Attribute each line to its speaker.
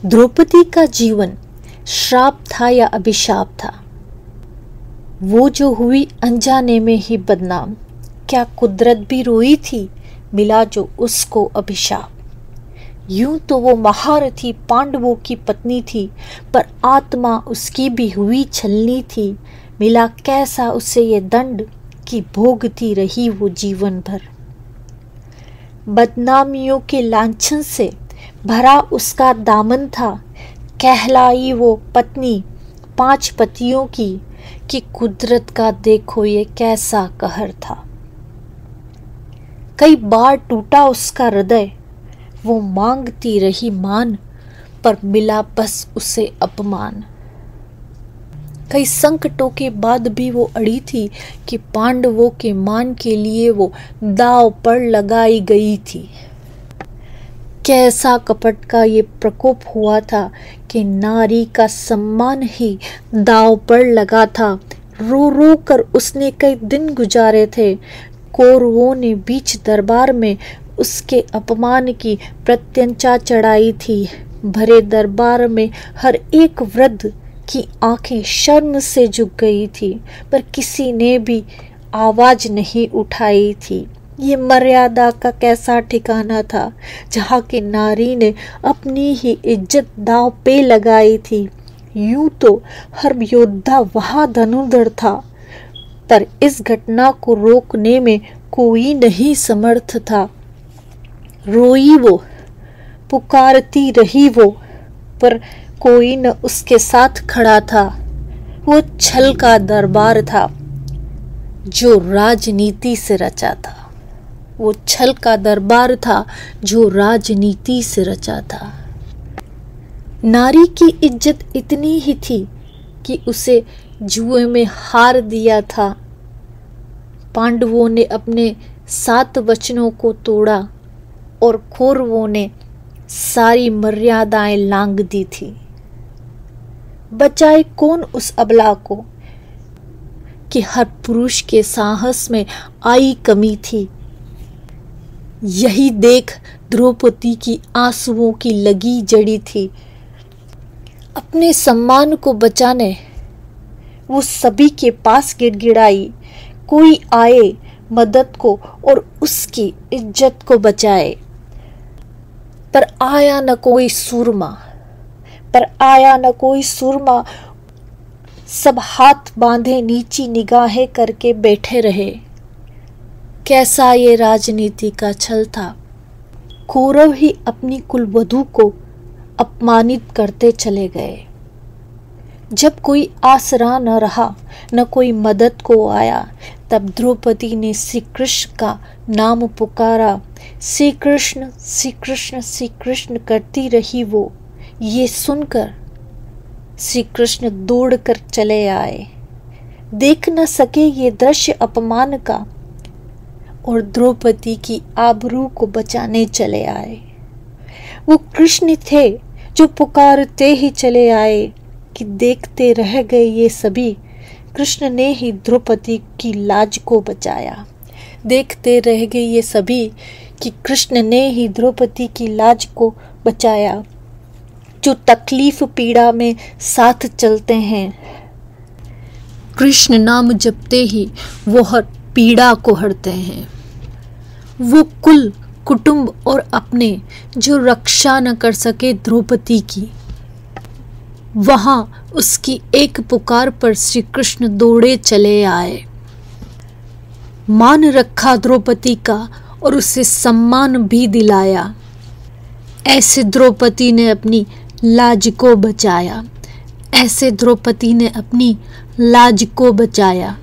Speaker 1: द्रौपदी का जीवन श्राप था या अभिशाप था? वो जो हुई अनजाने में ही बदनाम, क्या कुदरत भी रोई थी, मिला जो उसको अभिशाप। यूं तो वो महारथी पांडवों की पत्नी थी, पर आत्मा उसकी भी हुई छलनी थी, मिला कैसा उसे ये दंड कि भोगती रही वो जीवन भर। बदनामियों के लांछन से भरा उसका दामन था, कहलाई वो पत्नी 5 पतियों की, कि कुदरत का देखो ये कैसा कहर था। कई बार टूटा उसका हृदय, वो मांगती रही मान, पर मिला बस उसे अपमान। कई संकटों के बाद भी वो अड़ी थी कि पांडवों के मान के लिए वो दांव पर लगाई गई थी। कैसा कपट का ये प्रकोप हुआ था कि नारी का सम्मान ही दांव पर लगा था। रो रो कर उसने कई दिन गुजारे थे। कौरवों ने बीच दरबार में उसके अपमान की प्रत्यंचा चढ़ाई थी। भरे दरबार में हर एक वृद्ध की आंखें शर्म से झुक गई थी, पर किसी ने भी आवाज नहीं उठाई थी। ये मर्यादा का कैसा ठिकाना था जहाँ की नारी ने अपनी ही इज्जत दांव पे लगाई थी। यूं तो हर योद्धा वहां धनुर्धर था, पर इस घटना को रोकने में कोई नहीं समर्थ था। रोई वो, पुकारती रही वो, पर कोई न उसके साथ खड़ा था। वो छल का दरबार था जो राजनीति से रचा था। वो छल का दरबार था जो राजनीति से रचा था। नारी की इज्जत इतनी ही थी कि उसे जुए में हार दिया था। पांडवों ने अपने 7 वचनों को तोड़ा और कौरवों ने सारी मर्यादाएं लांघ दी थी। बचाए कौन उस अबला को कि हर पुरुष के साहस में आई कमी थी। यही देख द्रौपदी की आंसुओं की लगी जड़ी थी। अपने सम्मान को बचाने वो सभी के पास गिड़गिड़ाई, कोई आए मदद को और उसकी इज्जत को बचाए। पर आया न कोई सूरमा, सब हाथ बांधे नीची निगाहें करके बैठे रहे। कैसा ये राजनीति का छल था। कौरव ही अपनी कुलवधू को अपमानित करते चले गए। जब कोई आसरा न रहा, न कोई मदद को आया, तब द्रौपदी ने श्री कृष्ण का नाम पुकारा। श्री कृष्ण, श्री कृष्ण, श्री कृष्ण करती रही वो। ये सुनकर श्री कृष्ण दौड़कर चले आए। देख न सके ये दृश्य अपमान का और द्रौपदी की आबरू को बचाने चले आए। वो कृष्ण थे जो पुकारते ही चले आए कि देखते रह गए ये सभी। कृष्ण ने ही द्रौपदी की लाज को बचाया। देखते रह गए ये सभी कि कृष्ण ने ही द्रौपदी की लाज को बचाया। जो तकलीफ पीड़ा में साथ चलते हैं, कृष्ण नाम जपते ही वो हर पीड़ा को हरते हैं। वो कुल कुटुंब और अपने जो रक्षा न कर सके द्रौपदी की, वहां उसकी एक पुकार पर श्री कृष्ण दौड़े चले आए। मान रखा द्रौपदी का और उसे सम्मान भी दिलाया। ऐसे द्रौपदी ने अपनी लाज को बचाया। ऐसे द्रौपदी ने अपनी लाज को बचाया।